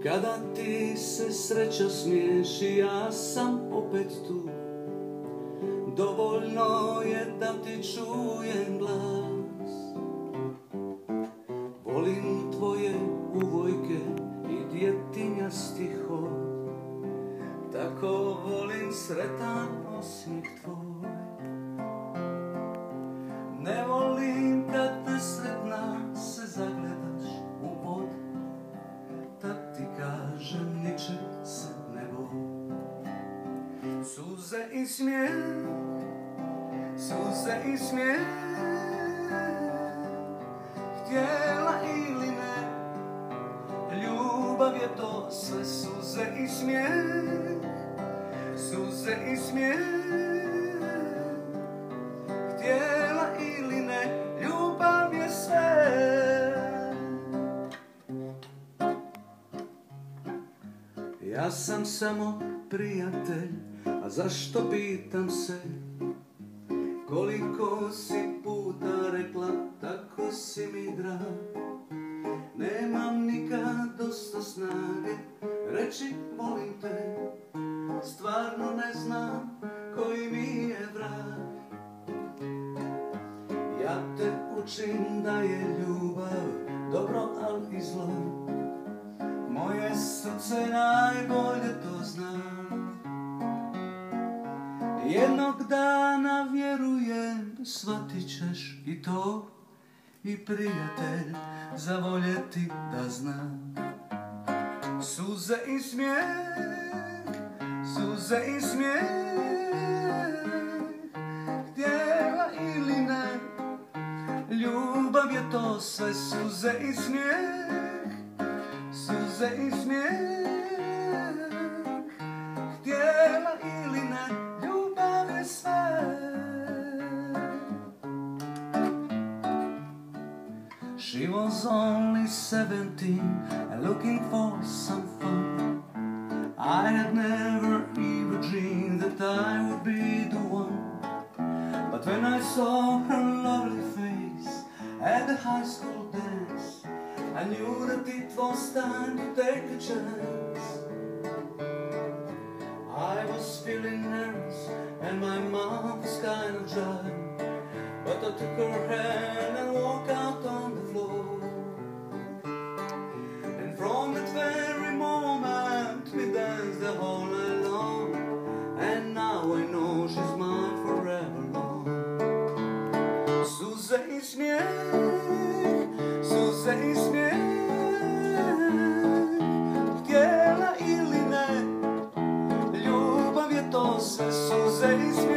Kada ti se sreća smiješi, ja sam opet tu. Dovoljno je da ti čujem glas. Volim tvoje uvojke i djetinjasti hod. Tako volim sretan osmijeh tvoj. Ne volim kad nesretna se zagledaš u vod. Tad ti kažem ničeg se ne boj. Suze i smijeh, suze i smijeh, htjela ili ne, ljubav je to sve. Suze i smijeh, suze i smijeh, htjela ili ne, ljubav je sve. Ja sam samo prijatelj, a zašto pitam se? Koliko si puta rekla, tako si mi drag. Nemam nikad dosta snage reći volim te. Stvarno ne znam koji mi je vrag. Ja te učim da je ljubav dobro, al i zlo. Moje srce najbolje to zna. Jednog dana vjerujem, shvatit ćeš i to. I prijatelj zavoljeti da zna. Suze i smijeh, suze i smijeh, htjela ili ne, ljubav je to sve. Suze i smijeh, suze i smijeh, htjela ili ne, ljubav je sve. She was only 17 and looking for some fun. I had never even dreamed that I would be the one. But when I saw her lovely face at the high school dance, I knew that it was time to take a chance. I was feeling nervous and my mouth was kind of dry, but I took her hand and walked out on the floor. And from that very moment we danced the whole night long. And now I know she's mine forever long. Suze i smijeh, suze i smijeh, htjela ili ne, ljubav je to sve. Suze i smijeh,